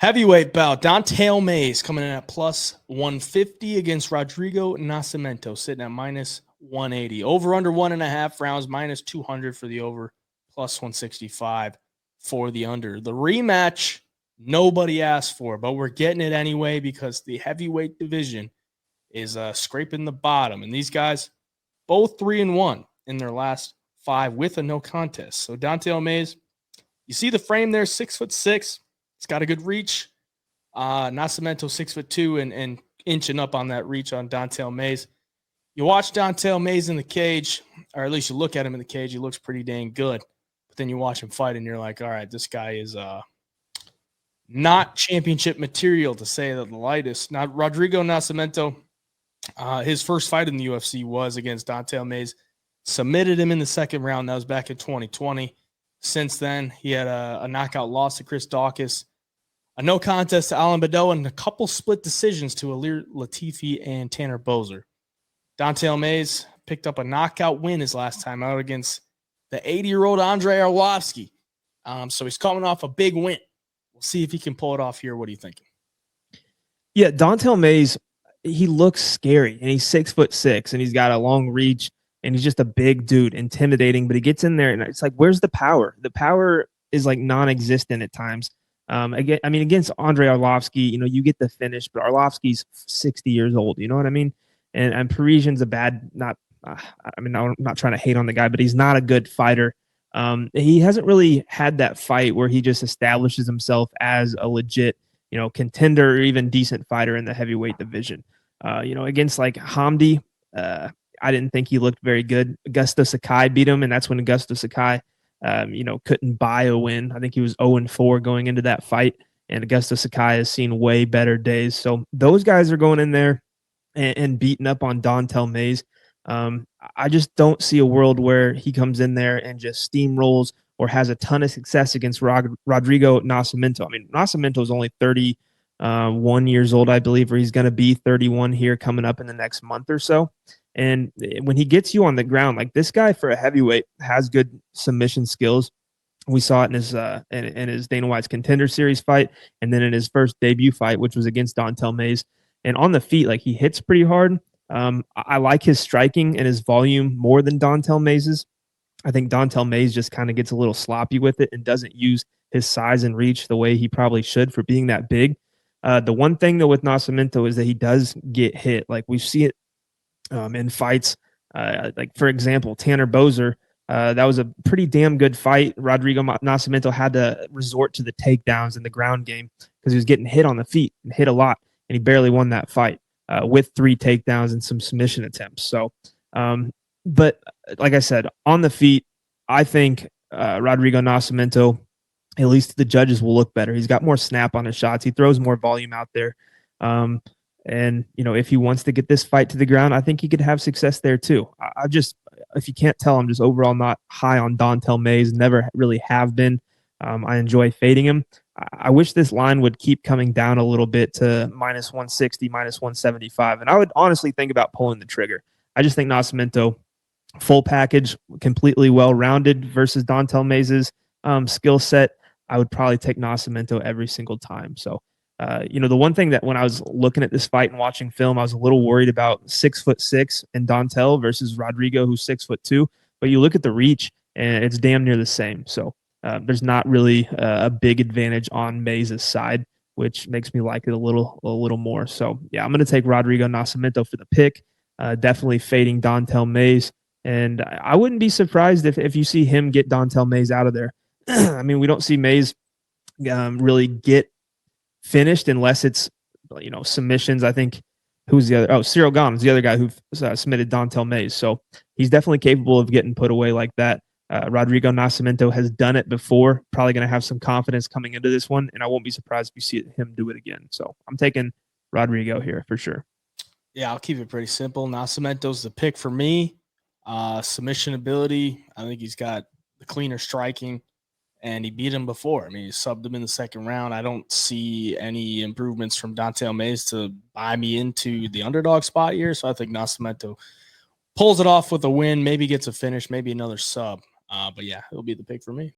Heavyweight bout. Don'Tale Mayes coming in at plus 150 against Rodrigo Nascimento, sitting at minus 180. Over under 1.5 rounds, minus 200 for the over, plus 165 for the under. The rematch, nobody asked for, but we're getting it anyway because the heavyweight division is scraping the bottom. And these guys, both 3-1 in their last 5 with a no contest. So Don'Tale Mayes, you see the frame there, 6'6". He's got a good reach. Nascimento 6'2" and inching up on that reach on Don'Tale Mayes. You watch Don'Tale Mayes in the cage, or at least you look at him in the cage. He looks pretty dang good. But then you watch him fight, and you're like, all right, this guy is not championship material, to say that the lightest. Now, Rodrigo Nascimento, his first fight in the UFC was against Don'Tale Mayes. Submitted him in the second round. That was back in 2020. Since then, he had a knockout loss to Chris Daukaus, a no contest to Alan Badeau, and a couple split decisions to Alir Latifi and Tanner Boser. Don'Tale Mayes picked up a knockout win his last time out against the 80-year-old Andrei Arlovski. So he's coming off a big win. We'll see if he can pull it off here. What are you thinking? Yeah, Don'Tale Mayes, he looks scary, and he's 6'6", and he's got a long reach, and he's just a big dude, intimidating, but he gets in there, and it's like, where's the power? The power is like non-existent at times. Against Andrei Arlovski, you get the finish, but Arlovski's 60 years old, you know what I mean? And Parisian's a bad, I'm not trying to hate on the guy, but he's not a good fighter. He hasn't really had that fight where he just establishes himself as a legit, contender or even decent fighter in the heavyweight division. Against like Hamdi, I didn't think he looked very good. Augusto Sakai beat him, and that's when Augusto Sakai, couldn't buy a win. I think he was 0-4 going into that fight, and Augusto Sakai has seen way better days. So those guys are going in there and beating up on Don'Tale Mayes. I just don't see a world where he comes in there and just steamrolls or has a ton of success against Rodrigo Nascimento. I mean, Nascimento is only 31 years old, I believe, or he's going to be 31 here coming up in the next month or so. And when he gets you on the ground, like this guy for a heavyweight has good submission skills. We saw it in his Dana White's Contender Series fight, and then in his first debut fight, which was against Don'Tale Mayes. And on the feet, like he hits pretty hard. I like his striking and his volume more than Don'Tale Mayes's. I think Don'Tale Mayes just kind of gets a little sloppy with it and doesn't use his size and reach the way he probably should for being that big. The one thing though with Nascimento is that he does get hit. Like we see it in fights. Like for example, Tanner Boser. That was a pretty damn good fight. Rodrigo Nascimento had to resort to the takedowns in the ground game because he was getting hit on the feet and hit a lot, and he barely won that fight with 3 takedowns and some submission attempts. So, but like I said, on the feet, I think Rodrigo Nascimento, at least the judges, will look better. He's got more snap on his shots. He throws more volume out there. And, if he wants to get this fight to the ground, I think he could have success there too. If you can't tell, I'm just overall not high on Don'Tale Mayes, never really have been. I enjoy fading him. I wish this line would keep coming down a little bit to minus 160, minus 175. And I would honestly think about pulling the trigger. I just think Nascimento, full package, completely well-rounded versus Don'Tale Mayes' skill set. I would probably take Nascimento every single time. So, the one thing that when I was looking at this fight and watching film, I was a little worried about 6'6" and Don'Tale versus Rodrigo, who's 6'2". But you look at the reach, and it's damn near the same. So there's not really a big advantage on Mayes' side, which makes me like it a little more. So yeah, I'm going to take Rodrigo Nascimento for the pick. Definitely fading Don'Tale Mayes, and I wouldn't be surprised if you see him get Don'Tale Mayes out of there. I mean, we don't see Mayes really get finished unless it's submissions. I think who's the other? Oh, Cyril Gane is the other guy who submitted Don'Tale Mayes. So he's definitely capable of getting put away like that. Rodrigo Nascimento has done it before. Probably going to have some confidence coming into this one, and I won't be surprised if you see him do it again. So I'm taking Rodrigo here for sure. Yeah, I'll keep it pretty simple. Nascimento's the pick for me. Submission ability, I think he's got the cleaner striking, and he beat him before. I mean, he subbed him in the second round. I don't see any improvements from Don'Tale Mayes to buy me into the underdog spot here, so I think Nascimento pulls it off with a win, maybe gets a finish, maybe another sub. But yeah, it'll be the pick for me.